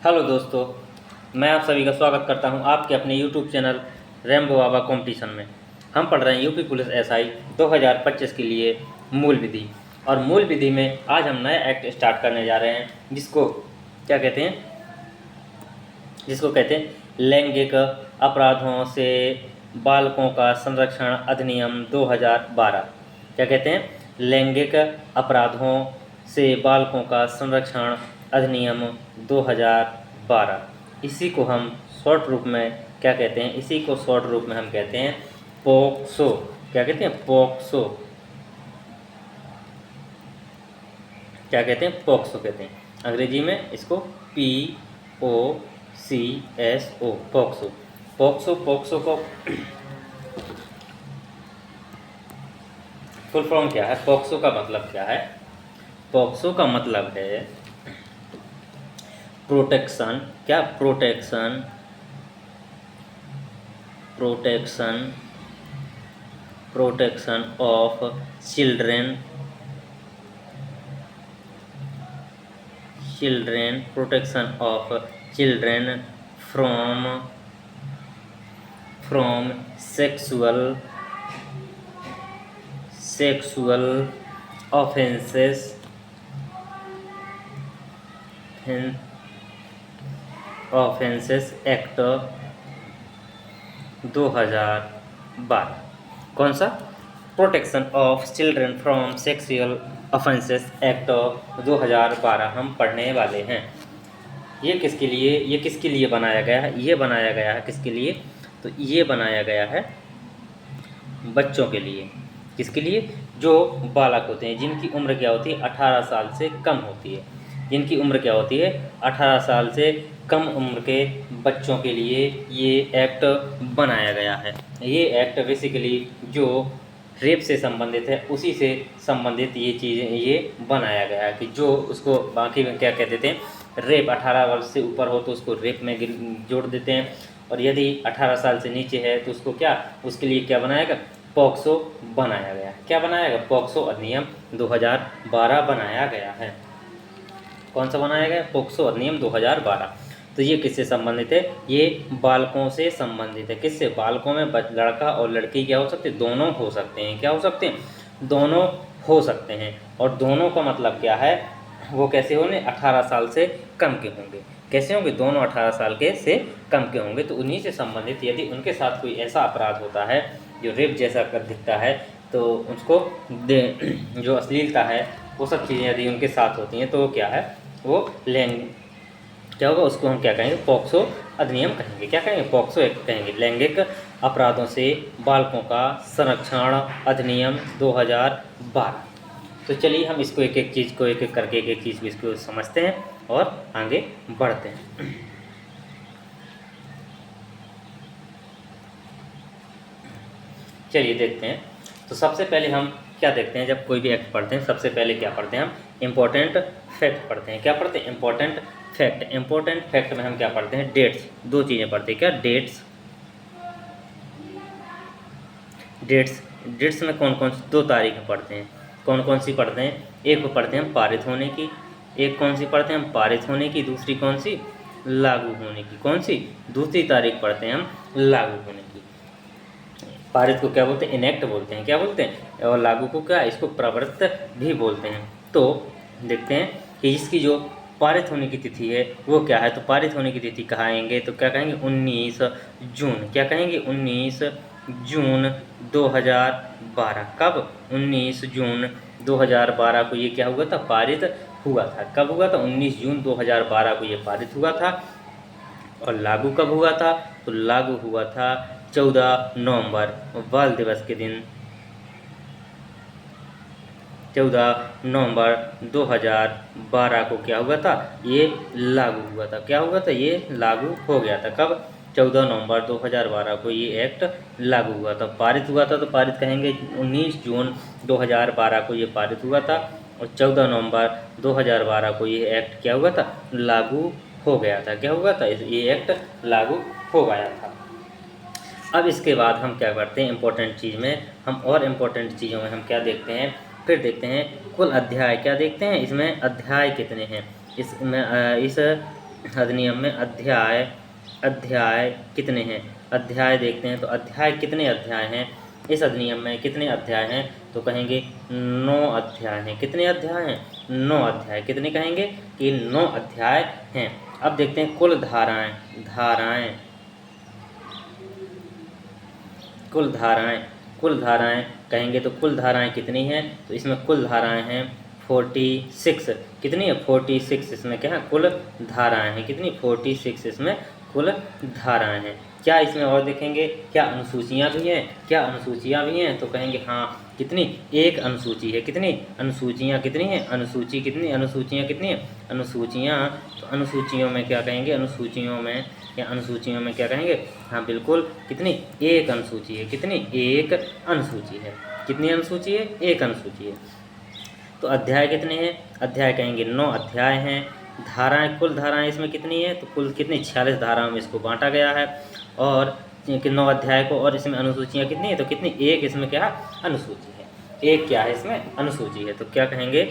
Hello दोस्तों, मैं आप सभी का स्वागत करता हूं आपके अपने यूट्यूब चैनल रैम्बो बाबा कंपटीशन में। हम पढ़ रहे हैं यूपी पुलिस एसआई 2025 के लिए मूल विधि। और मूल विधि में आज हम नया एक्ट स्टार्ट करने जा रहे हैं जिसको क्या कहते हैं, लैंगिक अपराधों से बालकों का संरक्षण अधिनियम 2012। क्या कहते हैं? लैंगिक अपराधों से बालकों का संरक्षण अधिनियम 2012। इसी को हम शॉर्ट रूप में क्या कहते हैं? इसी को शॉर्ट रूप में हम कहते हैं पोक्सो। क्या कहते हैं? पोक्सो। क्या कहते हैं? पोक्सो कहते हैं। अंग्रेजी में इसको POCSO, पोक्सो। पोक्सो को फुल फॉर्म क्या है? पोक्सो का मतलब क्या है? पोक्सो का मतलब है प्रोटेक्शन। क्या? Protection of children, protection of children from sexual offences act 2012। कौन सा? Protection of children from sexual offences act 2012 हम पढ़ने वाले हैं। ये किसके लिए बनाया गया है? ये बनाया गया है किसके लिए? तो ये बनाया गया है बच्चों के लिए। किसके लिए? जो बालक होते हैं, जिनकी उम्र क्या होती है? 18 साल से कम होती है। जिनकी उम्र क्या होती है? 18 साल से कम उम्र के बच्चों के लिए ये एक्ट बनाया गया है। ये एक्ट बेसिकली जो रेप से संबंधित है उसी से संबंधित ये चीज़ें ये बनाया गया है कि जो उसको बाकी में क्या कहते थे, रेप 18 वर्ष से ऊपर हो तो उसको रेप में जोड़ देते हैं, और यदि 18 साल से नीचे है तो उसको क्या, उसके लिए क्या बनाया गया? पोक्सो बनाया गया। क्या बनाया गया? पोक्सो अधिनियम 2012 बनाया गया है। कौन सा बनाया गया? पोक्सो अधिनियम 2012। तो ये किससे संबंधित है? ये बालकों से संबंधित है। किससे? बालकों में लड़का और लड़की क्या हो सकते हैं? दोनों हो सकते हैं। क्या हो सकते हैं? दोनों हो सकते हैं। और दोनों का मतलब क्या है? वो कैसे होंगे? 18 साल से कम के होंगे। कैसे होंगे? दोनों 18 साल के से कम के होंगे। तो उन्हीं से संबंधित यदि उनके साथ कोई ऐसा अपराध होता है जो रेप जैसा कर दिखता है तो उसको जो अश्लीलता है वो सब चीज़ें यदि उनके साथ होती हैं तो वो क्या है? वो क्या होगा? उसको हम क्या कहेंगे? पोक्सो अधिनियम कहेंगे। क्या कहेंगे? पोक्सो एक्ट कहेंगे। लैंगिक अपराधों से बालकों का संरक्षण अधिनियम 2012। तो चलिए हम इसको एक एक चीज़ को एक एक करके एक चीज़ को इसको समझते हैं और आगे बढ़ते हैं। चलिए देखते हैं। तो सबसे पहले हम क्या देखते हैं? जब कोई भी एक्ट पढ़ते हैं सबसे पहले क्या पढ़ते हैं? हम इम्पोर्टेंट फैक्ट पढ़ते हैं। क्या पढ़ते हैं? इम्पोर्टेंट फैक्ट में हम क्या पढ़ते हैं? डेट्स। दो चीज़ें पढ़ते हैं। क्या? डेट्स में कौन कौन सी दो तारीखें पढ़ते हैं? कौन कौन सी पढ़ते हैं? एक को पढ़ते हैं हम पारित होने की, एक कौन सी पढ़ते हैं हम? पारित होने की। दूसरी कौन सी? लागू होने की। कौन सी? दूसरी तारीख पढ़ते हैं हम लागू होने की। पारित को क्या बोलते हैं? इनेक्ट बोलते हैं। क्या बोलते हैं? और लागू को क्या? इसको प्रवृत्त भी बोलते हैं। तो देखते हैं कि इसकी जो पारित होने की तिथि है वो क्या है? तो पारित होने की तिथि कहाएंगे तो क्या कहेंगे? 19 जून। क्या कहेंगे? 19 जून 2012। कब? 19 जून 2012 को ये क्या हुआ था? पारित हुआ था। कब हुआ था? 19 जून 2012 को ये पारित हुआ था। और लागू कब हुआ था? तो लागू हुआ था 14 नवंबर बाल दिवस के दिन। 14 नवंबर 2012 को क्या हुआ था? ये लागू हुआ था। क्या हुआ था? ये लागू हो गया था। कब? 14 नवंबर 2012 को ये एक्ट लागू हुआ था। पारित हुआ था तो पारित कहेंगे 19 जून 2012 को ये पारित हुआ था, और 14 नवंबर 2012 को ये एक्ट क्या हुआ था? लागू हो गया था। क्या हुआ था? ये एक्ट लागू हो गया था। अब इसके बाद हम क्या करते हैं? इम्पोर्टेंट चीज़ में हम और इम्पोर्टेंट चीज़ों में हम क्या देखते हैं? फिर देखते हैं कुल अध्याय। क्या देखते हैं? इसमें अध्याय कितने हैं? इस अधिनियम में अध्याय अध्याय कितने हैं? अध्याय देखते हैं तो अध्याय कितने अध्याय हैं इस अधिनियम में? कितने अध्याय हैं? तो कहेंगे 9 अध्याय हैं। कितने अध्याय हैं? 9 अध्याय। कितने कहेंगे कि 9 अध्याय हैं। अब देखते हैं कुल धाराएं। कुल धाराएं कहेंगे तो कुल धाराएं कितनी हैं? तो इसमें कुल धाराएं हैं 46। कितनी है? 46 इसमें क्या है? कुल धाराएं हैं। कितनी? 46 इसमें कुल धाराएं हैं। क्या इसमें और देखेंगे क्या अनुसूचियाँ भी हैं? क्या अनुसूचियाँ भी हैं? तो कहेंगे हाँ। कितनी? एक अनुसूची है। कितनी अनुसूचियाँ कितनी हैं? अनुसूची कितनी? अनुसूचियाँ कितनी हैं? अनुसूचियाँ तो अनुसूचियों में क्या कहेंगे? अनुसूचियों में क्या कहेंगे? हाँ बिल्कुल। कितनी? एक अनुसूची है। कितनी? एक अनुसूची है। कितनी अनुसूची है? एक अनुसूची है। तो अध्याय कितने हैं? अध्याय कहेंगे 9 अध्याय हैं। धाराएं कुल धाराएं इसमें कितनी है? तो कुल कितनी? 46 धाराओं में इसको बांटा गया है। और 9 अध्याय को, और इसमें अनुसूचियाँ कितनी है? तो कितनी? एक इसमें क्या है? अनुसूची है। एक क्या है इसमें? अनुसूची है। तो क्या कहेंगे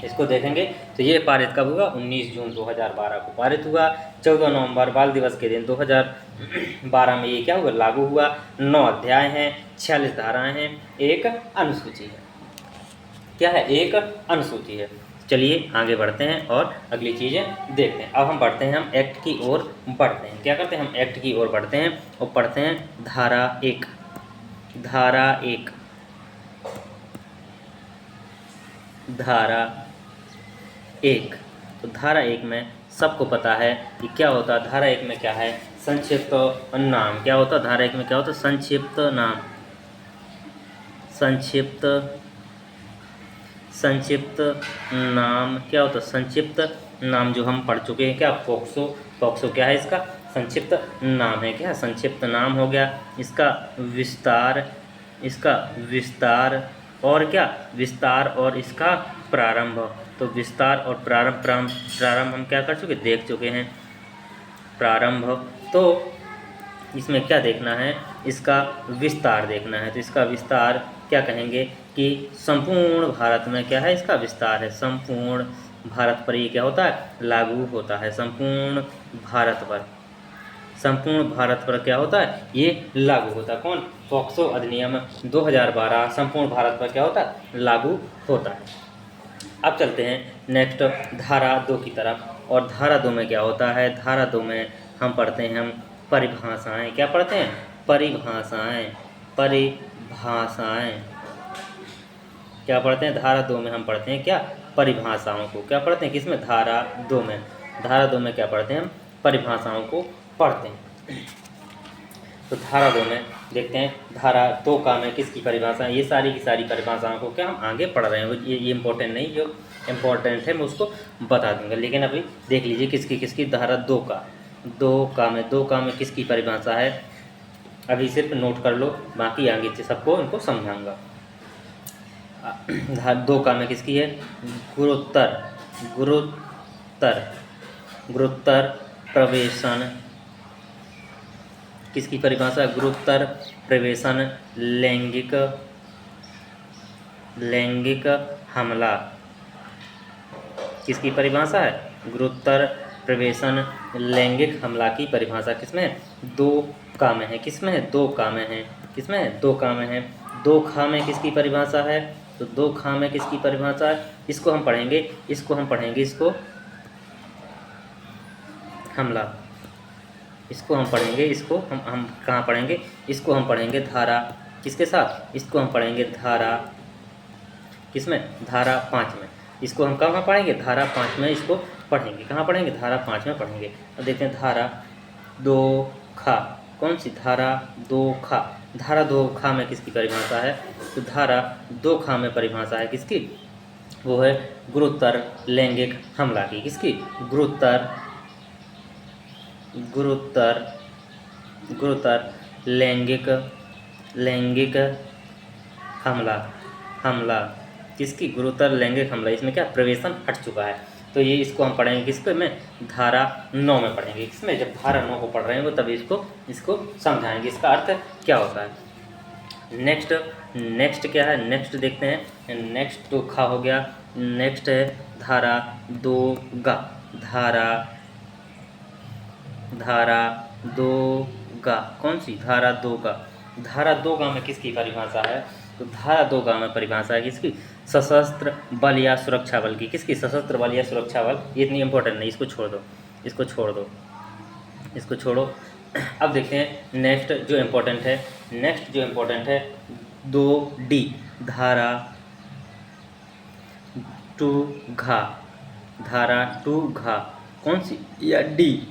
इसको देखेंगे तो ये पारित कब हुआ? 19 जून 2012 को पारित हुआ। 14 नवंबर बाल दिवस के दिन 2012 में ये क्या हुआ? लागू हुआ। 9 अध्याय हैं, 46 धाराएं हैं, एक अनुसूची है। क्या है? एक अनुसूची है। चलिए आगे बढ़ते हैं और अगली चीज़ें देखते हैं। अब हम बढ़ते हैं, हम एक्ट की ओर बढ़ते हैं। क्या करते हैं? हम एक्ट की ओर बढ़ते हैं और पढ़ते हैं धारा 1। धारा 1 तो धारा 1 में सबको पता है कि क्या होता है। धारा 1 में क्या है? संक्षिप्त नाम। क्या होता है धारा 1 में? क्या होता है? संक्षिप्त नाम। संक्षिप्त नाम क्या होता है? संक्षिप्त नाम जो हम पढ़ चुके हैं। क्या? पॉक्सो क्या है इसका? संक्षिप्त नाम है। क्या? संक्षिप्त नाम हो गया। इसका विस्तार और क्या? विस्तार और इसका प्रारंभ। तो विस्तार और प्रारंभ हम क्या कर चुके? देख चुके हैं। प्रारंभ तो इसमें क्या देखना है? इसका विस्तार देखना है। तो इसका विस्तार क्या कहेंगे कि संपूर्ण भारत में क्या है? इसका विस्तार है। संपूर्ण भारत पर ये क्या होता है? लागू होता है। संपूर्ण भारत पर क्या होता है? ये लागू होता है। कौन? पॉक्सो अधिनियम 2012 संपूर्ण भारत पर क्या होता है? लागू होता है। अब चलते हैं नेक्स्ट धारा 2 की तरफ। और धारा 2 में क्या होता है? धारा 2 में हम पढ़ते हैं परिभाषाएं। क्या पढ़ते हैं? परिभाषाएं। क्या पढ़ते हैं? धारा 2 में हम पढ़ते हैं क्या? परिभाषाओं को। क्या पढ़ते हैं? किसमें? धारा 2 में। धारा 2 में क्या पढ़ते हैं? हम परिभाषाओं को पढ़ते हैं। तो धारा 2 में देखते हैं धारा 2 का में किसकी परिभाषा? ये सारी की सारी परिभाषाओं को क्या हम आगे पढ़ रहे हैं। ये इम्पोर्टेंट नहीं, जो इम्पोर्टेंट है मैं उसको बता दूंगा। लेकिन अभी देख लीजिए किसकी धारा 2 का में किसकी परिभाषा है। अभी सिर्फ नोट कर लो, बाकी आगे सबको इनको समझाऊंगा। धारा 2 का में किसकी है? गुरुत्तर प्रवेशन। किसकी परिभाषा? गुरुत्तर प्रवेशन लैंगिक हमला। किसकी परिभाषा है? गुरुत्तर प्रवेशन लैंगिक हमला की परिभाषा किसमें है? 2 का में है। किसमें है? 2 का में है। किसमें है? 2 का में है। 2 खा में किसकी परिभाषा है? तो 2 खा में किसकी परिभाषा है? इसको हम पढ़ेंगे इसको हमला। इसको हम पढ़ेंगे। इसको हम कहाँ पढ़ेंगे? इसको हम पढ़ेंगे धारा किसके साथ? इसको हम पढ़ेंगे धारा किसमें? धारा 5 में। इसको हम कहाँ पढ़ेंगे? धारा 5 में इसको पढ़ेंगे। कहाँ पढ़ेंगे? धारा 5 में पढ़ेंगे। अब देखते हैं धारा 2 खा। कौन सी? धारा 2 खा। धारा 2 खा में किसकी परिभाषा है? तो धारा 2 खा में परिभाषा है किसकी? वो है गुरुत्तर लैंगिक हमला की। किसकी? गुरुत्तर लैंगिक हमला। किसकी? गुरुत्तर लैंगिक हमला। इसमें क्या? प्रवेशन हट चुका है। तो ये इसको हम पढ़ेंगे किसको में? धारा 9 में पढ़ेंगे। इसमें जब धारा 9 को पढ़ रहे हैं वो तभी इसको समझाएंगे इसका अर्थ क्या होता है। नेक्स्ट क्या है? नेक्स्ट देखते हैं। नेक्स्ट तो खा हो गया। नेक्स्ट है धारा 2 गा। धारा धारा दो गा, कौन सी? धारा दो गा। धारा दो गा में किसकी परिभाषा है? तो धारा दो गा में परिभाषा है किसकी? सशस्त्र बल या सुरक्षा बल की। किसकी? सशस्त्र बल या सुरक्षा बल। ये इतनी इंपॉर्टेंट नहीं, इसको छोड़ दो, इसको छोड़ दो, इसको छोड़ो। अब देखते हैं नेक्स्ट जो इम्पोर्टेंट है, नेक्स्ट जो इम्पोर्टेंट है 2D, धारा टू घा, धारा टू घा, कौन सी? या डी।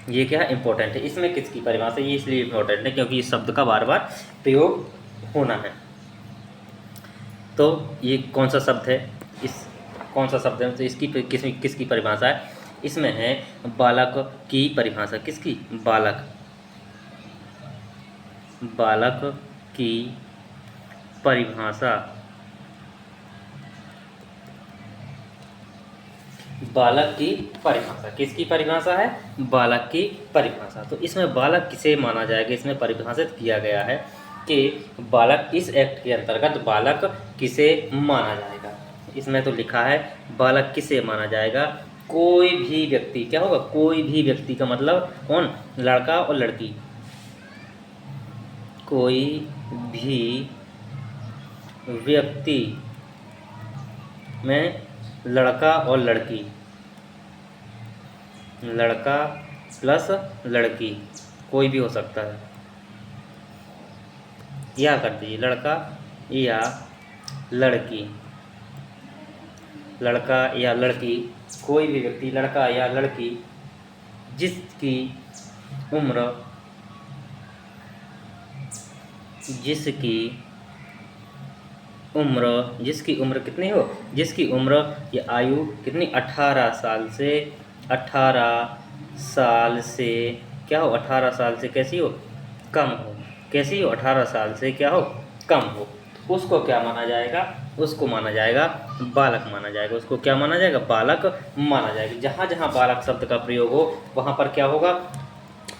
ये क्या है? इम्पोर्टेंट है। इसमें किसकी परिभाषा? ये इसलिए इम्पोर्टेंट है क्योंकि इस शब्द का बार बार प्रयोग होना है। तो ये कौन सा शब्द है? इस कौन सा शब्द है? तो इसकी किसकी परिभाषा है? इसमें है बालक की परिभाषा। किसकी? बालक, बालक की परिभाषा, बालक की परिभाषा। किसकी परिभाषा है? बालक की परिभाषा। तो इसमें बालक किसे माना जाएगा? इसमें परिभाषित किया गया है कि बालक, इस एक्ट के अंतर्गत बालक किसे माना जाएगा। इसमें तो लिखा है बालक किसे माना जाएगा? कोई भी व्यक्ति। क्या होगा? कोई भी व्यक्ति का मतलब कौन? लड़का और लड़की। कोई भी व्यक्ति में लड़का और लड़की, लड़का प्लस लड़की, कोई भी हो सकता है, या कर दीजिए लड़का या लड़की, लड़का या लड़की, कोई भी व्यक्ति, लड़का या लड़की, जिसकी उम्र, जिसकी उम्र, जिसकी उम्र कितनी हो? जिसकी उम्र या आयु कितनी? 18 साल से, 18 साल से क्या हो? 18 साल से कैसी हो? कम हो। कैसी हो? 18 साल से क्या हो? कम हो। उसको क्या माना जाएगा? उसको माना जाएगा बालक माना जाएगा। उसको क्या माना जाएगा? बालक माना जाएगा। जहाँ जहाँ बालक शब्द का प्रयोग हो वहाँ पर क्या होगा?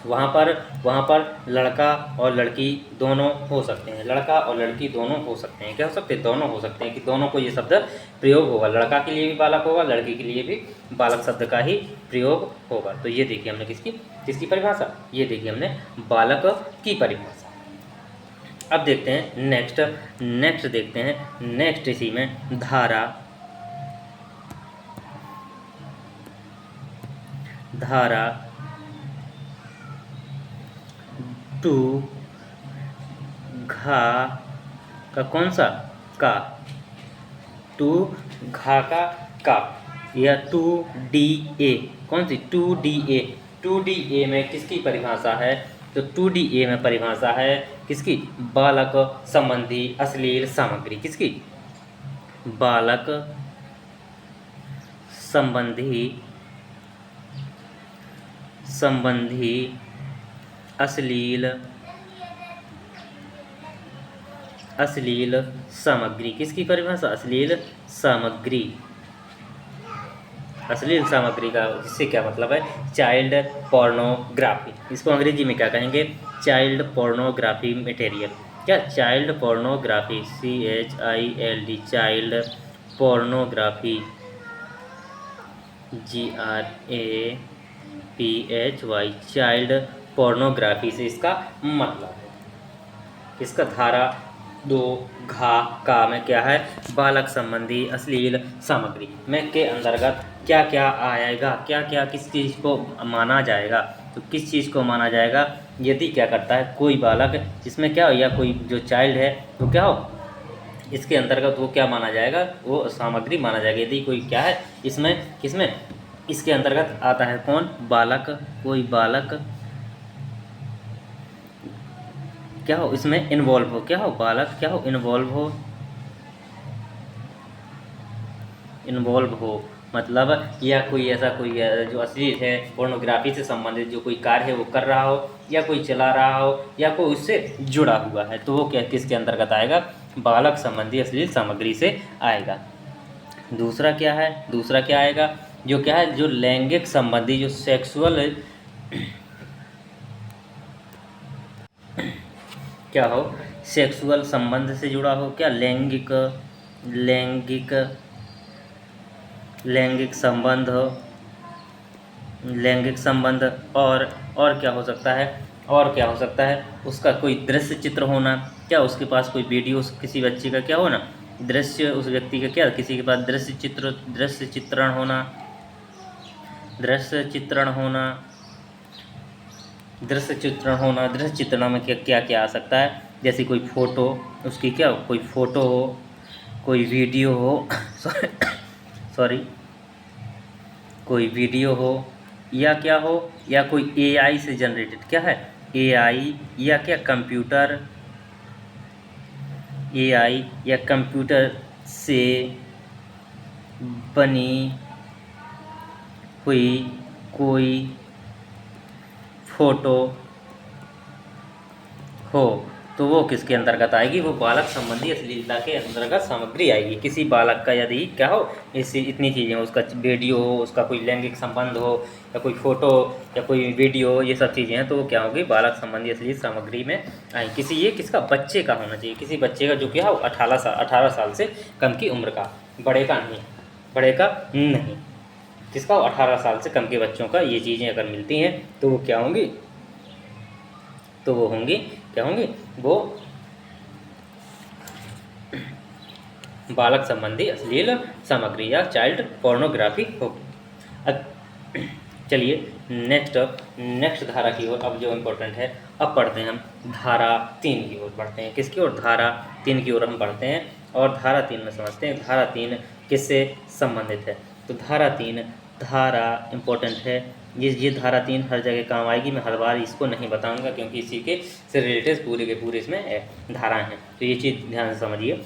वहाँ पर लड़का और लड़की दोनों हो सकते हैं। लड़का और लड़की दोनों हो सकते हैं। क्या हो सकते हैं? दोनों हो सकते हैं कि दोनों को ये शब्द प्रयोग होगा। लड़का के लिए भी बालक होगा, लड़की के लिए भी बालक शब्द का ही प्रयोग होगा। तो ये देखिए हमने किसकी परिभाषा? ये देखिए हमने बालक की परिभाषा। अब देखते हैं नेक्स्ट देखते हैं। नेक्स्ट इसी में धारा टू घा का कौन सा? का। टू घा का या 2DA, कौन सी? 2DA। 2DA में किसकी परिभाषा है? तो 2DA में परिभाषा है किसकी? बालक संबंधी अश्लील सामग्री। किसकी? बालक संबंधी अश्लील सामग्री। किसकी परिभाषा? अश्लील सामग्री। अश्लील सामग्री का इससे क्या मतलब है? Child pornography. इसको अंग्रेजी में क्या कहेंगे? Child pornography material. क्या? Child pornography, CHILD, child pornography, GRAPHY, child pornography से इसका मतलब है। इसका धारा 2 घा का में क्या है? बालक संबंधी अश्लील सामग्री में के अंतर्गत क्या क्या आएगा? क्या क्या किस चीज़ को माना जाएगा? तो किस चीज़ को माना जाएगा? यदि क्या करता है कोई बालक, जिसमें क्या हो, या कोई जो चाइल्ड है तो क्या हो, इसके अंतर्गत वो क्या माना जाएगा? वो सामग्री माना जाएगा। यदि कोई क्या है इसमें, किसमें? इसके अंतर्गत आता है कौन? बालक। कोई बालक क्या हो इसमें? इन्वॉल्व हो। क्या हो? बालक क्या हो? इन्वॉल्व हो मतलब, या कोई ऐसा कोई जो अश्लील है, पोर्नोग्राफी से संबंधित जो कोई कार्य है वो कर रहा हो, या कोई चला रहा हो, या कोई उससे जुड़ा हुआ है, तो वो क्या किसके अंतर्गत आएगा? बालक संबंधी अश्लील सामग्री से आएगा। दूसरा क्या है? दूसरा क्या आएगा? जो क्या है? जो लैंगिक संबंधी, जो सेक्सुअल क्या हो? सेक्सुअल संबंध से जुड़ा हो। क्या? लैंगिक संबंध हो, लैंगिक संबंध, और क्या हो सकता है, और क्या हो सकता है, उसका कोई दृश्य चित्र होना, क्या उसके पास कोई वीडियो, किसी बच्चे का क्या होना, दृश्य, उस व्यक्ति का क्या, किसी के पास दृश्य चित्रण होना, दृश्य चित्रण होना, दृश्य चित्रण होना। दृश्य चित्रण में क्या क्या क्या आ सकता है, जैसे कोई फोटो, उसकी क्या, कोई फोटो हो, कोई वीडियो हो सॉरी, कोई वीडियो हो, या क्या हो, या कोई एआई से जनरेटेड क्या है, एआई, या क्या कंप्यूटर, एआई या कंप्यूटर से बनी हुई कोई फोटो हो, तो वो किसके अंतर्गत आएगी, वो बालक संबंधी अश्लीलता के अंतर्गत सामग्री आएगी। किसी बालक का यदि क्या हो, इससे इतनी चीज़ें, उसका वीडियो हो, उसका कोई लैंगिक संबंध हो, या कोई फोटो, या कोई वीडियो, ये सब चीज़ें हैं, तो वो क्या होगी, बालक संबंधी अश्लील सामग्री में आएगी। किसी, ये किसका, बच्चे का होना चाहिए, किसी बच्चे का जो क्या हो 18 साल से कम की उम्र का, बड़े का नहीं, बड़े का नहीं, किसका 18 साल से कम के बच्चों का ये चीज़ें अगर मिलती हैं तो वो क्या होंगी, तो वो होंगी, क्या होंगी, वो बालक संबंधी अश्लील सामग्री या चाइल्ड पोर्नोग्राफी होगी। अब चलिए नेक्स्ट धारा की ओर, अब जो इम्पोर्टेंट है, अब पढ़ते हैं हम धारा 3 की ओर बढ़ते हैं। किसकी ओर, धारा 3 की ओर हम बढ़ते हैं, और धारा 3 में समझते हैं धारा 3 किससे संबंधित है। तो धारा 3 धारा इम्पोर्टेंट है, ये धारा 3 हर जगह काम आएगी। मैं हर बार इसको नहीं बताऊंगा क्योंकि इसी के से रिलेटेड पूरे के पूरे इसमें धाराएं हैं, तो ये चीज़ ध्यान से समझिए।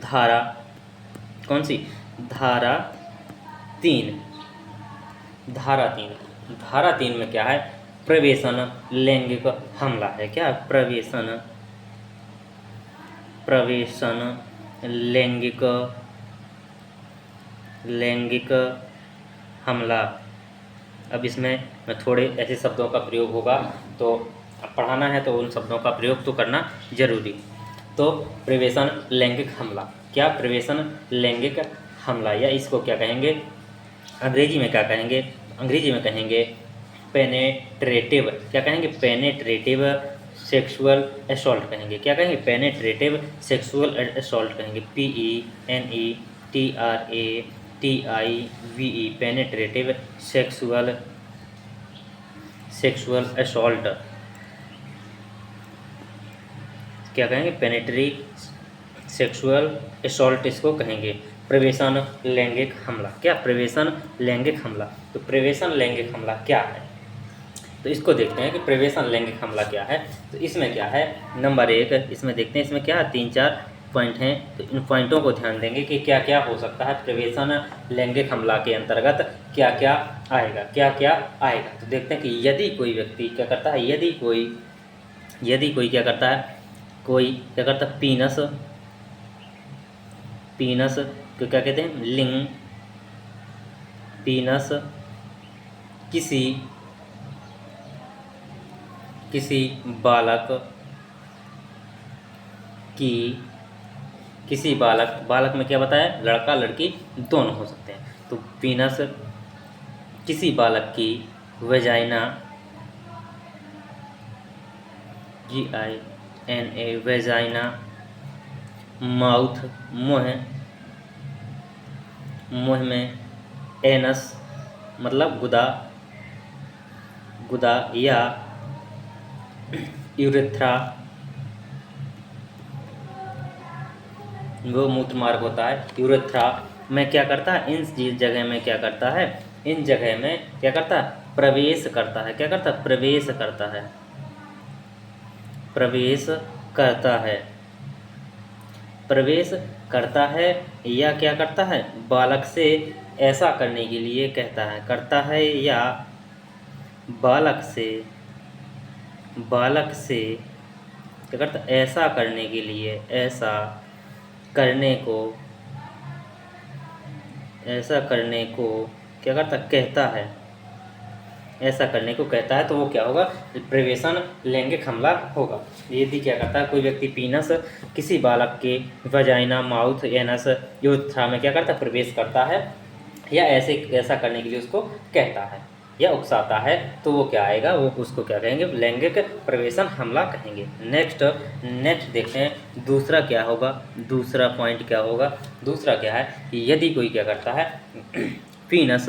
धारा कौन सी, धारा 3, धारा 3, धारा 3 में क्या है, प्रवेशन लैंगिक हमला है। क्या, प्रवेशन, प्रवेशन लैंगिक हमला। अब इसमें मैं थोड़े ऐसे शब्दों का प्रयोग होगा, तो पढ़ाना है तो उन शब्दों का प्रयोग तो करना जरूरी। तो प्रवेशन लैंगिक हमला, क्या, प्रवेशन लैंगिक हमला, या इसको क्या कहेंगे, अंग्रेजी में क्या कहेंगे, अंग्रेजी में कहेंगे पेनेट्रेटिव, क्या कहेंगे, पेनेट्रेटिव सेक्सुअल असॉल्ट कहेंगे। क्या कहेंगे, पेनेट्रेटिव सेक्सुअल असॉल्ट कहेंगे, PENETRATIVE, पेनेट्रेटिव सेक्सुअल असॉल्ट, क्या कहेंगे, पेनेट्री सेक्सुअल असॉल्ट इसको कहेंगे। प्रवेशन लैंगिक हमला, क्या, प्रवेशन लैंगिक हमला। तो प्रवेशन लैंगिक हमला क्या है, तो इसको देखते हैं कि प्रवेशन लैंगिक हमला क्या है। तो इसमें क्या है, नंबर 1 इसमें देखते हैं, इसमें क्या है, 3-4 पॉइंट हैं, तो इन पॉइंटों को ध्यान देंगे कि क्या क्या हो सकता है प्रवेशन लैंगिक हमला के अंतर्गत, क्या क्या आएगा, क्या क्या आएगा। तो देखते हैं कि यदि कोई व्यक्ति क्या करता है, यदि कोई क्या करता है, कोई क्या करता है, पीनस को क्या कहते हैं, लिंग, पीनस किसी बालक की, किसी बालक में क्या बताया, लड़का लड़की दोनों हो सकते हैं। तो पीनस किसी बालक की वेजाइना, GINA, वेजाइना, माउथ, मुँह में, एनस मतलब गुदा या यूरेथ्रा, वो मूत्र मार्ग होता है, यूरेथ्रा में क्या करता है, इन जगह में क्या करता है, इन जगह में क्या करता है, प्रवेश करता है। क्या करता है, प्रवेश करता है, प्रवेश करता है, प्रवेश करता है, या क्या करता है, बालक से ऐसा करने के लिए कहता है, करता है, या बालक से क्या करता है, ऐसा करने के लिए, ऐसा करने को क्या करता, कहता है, ऐसा करने को कहता है, तो वो क्या होगा, प्रवेशन लैंगिक हमला होगा। यदि क्या करता है कोई व्यक्ति पीनस किसी बालक के वजाइना, माउथ, एनस, यूरेथ्रा में क्या करता है, प्रवेश करता है, या ऐसा करने के लिए उसको कहता है। या उकसाता है तो वो क्या आएगा, वो उसको क्या कहेंगे, लैंगिक प्रवेशन हमला कहेंगे। नेक्स्ट नेक्स्ट देखते हैं दूसरा क्या होगा, दूसरा पॉइंट क्या होगा। दूसरा क्या है कि यदि कोई क्या करता है पीनस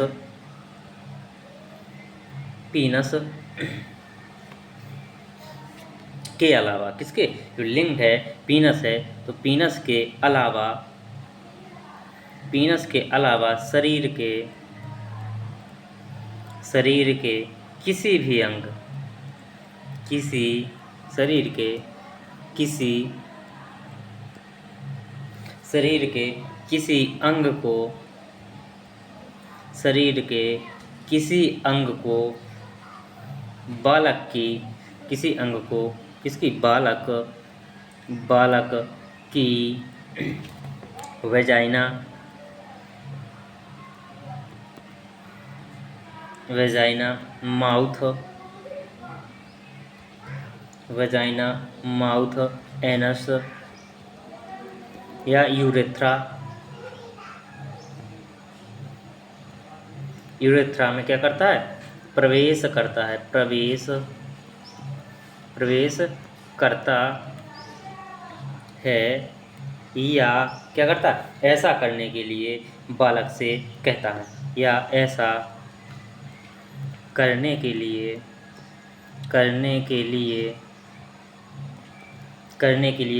पीनस के अलावा, किसके, जो लिंग है पीनस है, तो पीनस के अलावा शरीर के किसी भी अंग, किसी शरीर के किसी शरीर के किसी अंग को शरीर के किसी अंग को बालक की किसी अंग को किसकी, बालक की वेजाइना माउथ एनस या यूरेथ्रा में क्या करता है, प्रवेश करता है, प्रवेश करता है, या क्या करता है, ऐसा करने के लिए बालक से कहता है, या ऐसा करने के लिए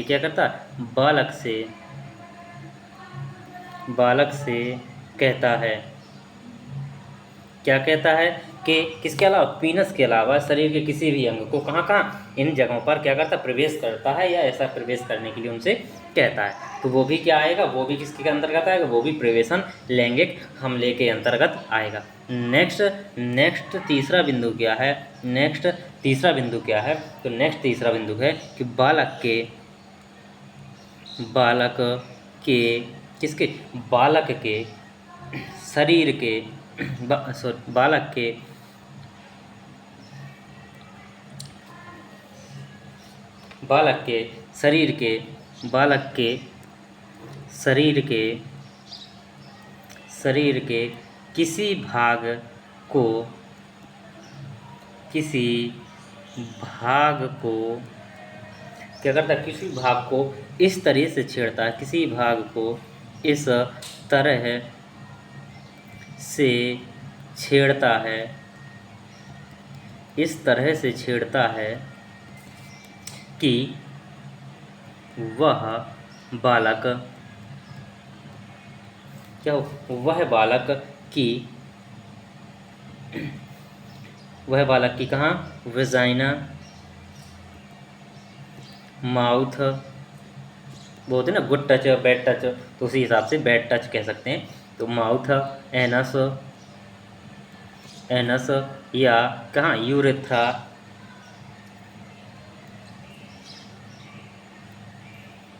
क्या करता है, बालक से कहता है। क्या कहता है कि किसके अलावा, पीनस के अलावा शरीर के किसी भी अंग को कहाँ कहाँ, इन जगहों पर क्या करता है, प्रवेश करता है, या ऐसा प्रवेश करने के लिए उनसे कहता है। तो वो भी क्या आएगा, वो भी किसके अंतर्गत आएगा, वो भी प्रवेशन लैंगिक हमले के अंतर्गत आएगा। नेक्स्ट तीसरा बिंदु क्या है, तो नेक्स्ट तीसरा बिंदु है कि बालक के शरीर के बालक के शरीर के किसी भाग को क्या करता है, किसी भाग को इस तरह से छेड़ता है, किसी भाग को इस तरह से छेड़ता है कि वह बालक की कहाँ, वेजाइना माउथ, बोलते हैं ना गुड टच बैड टच, तो उसी हिसाब से बैड टच कह सकते हैं। तो माउथ एनस या कहाँ,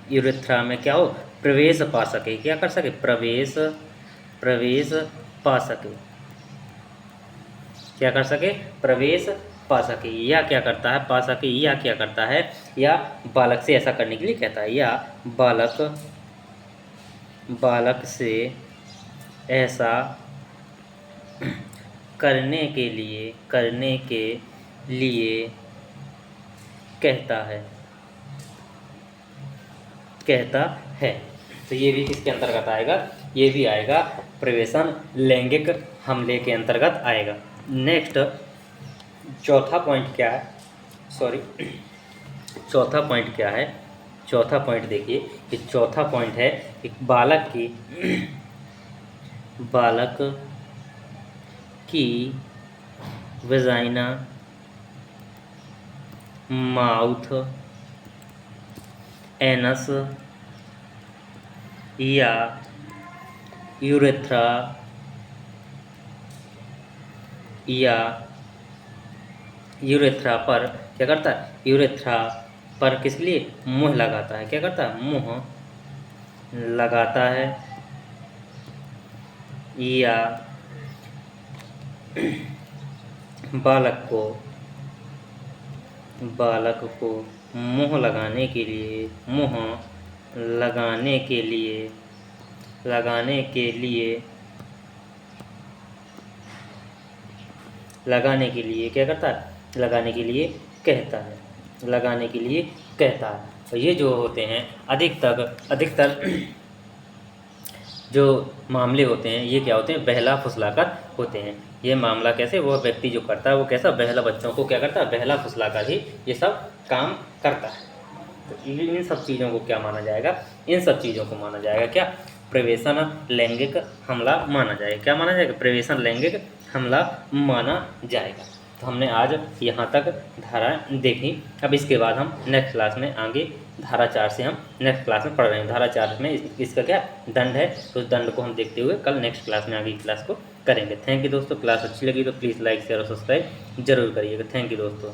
यूरेथ्रा में क्या हो, प्रवेश पा सके, क्या कर सके, प्रवेश पा सके, क्या कर सके, प्रवेश पा सके, या क्या करता है, पा सके, या क्या करता है, या बालक से ऐसा करने के लिए कहता है, या बालक से ऐसा करने के लिए कहता है। तो ये भी किसके अंतर्गत आएगा, ये भी आएगा प्रवेशन लैंगिक हमले के अंतर्गत आएगा। नेक्स्ट चौथा पॉइंट क्या है, चौथा पॉइंट देखिए कि चौथा पॉइंट है कि बालक की वेजाइना माउथ एनस या यूरेथ्रा पर क्या करता है, यूरेथ्रा पर किस लिए, मुँह लगाता है, क्या करता है, मुँह लगाता है, या बालक को मुँह लगाने के लिए लगाने के लिए क्या करता है, लगाने के लिए कहता है, लगाने के लिए कहता है। तो ये जो होते हैं अधिकतर जो मामले होते हैं ये क्या होते हैं, बहला फुसलाकर होते हैं। ये मामला कैसे, वो व्यक्ति जो करता है वो कैसा, बहला, बच्चों को क्या करता है, बहला फुसलाकर ही ये सब काम करता है। तो इन सब चीज़ों को क्या माना जाएगा, इन सब चीज़ों को माना जाएगा क्या, प्रवेशन लैंगिक हमला माना जाएगा। क्या माना जाएगा, प्रवेशन लैंगिक हमला माना जाएगा। तो हमने आज यहाँ तक धारा देखी। अब इसके बाद हम नेक्स्ट क्लास में आगे धारा 4 से हम नेक्स्ट क्लास में पढ़ रहे हैं। धारा 4 में इसका क्या दंड है, तो उस दंड को हम देखते हुए कल नेक्स्ट क्लास में आगे की क्लास को करेंगे। थैंक यू दोस्तों। क्लास अच्छी लगी तो प्लीज़ लाइक शेयर और सब्सक्राइब जरूर करिएगा। थैंक यू दोस्तों।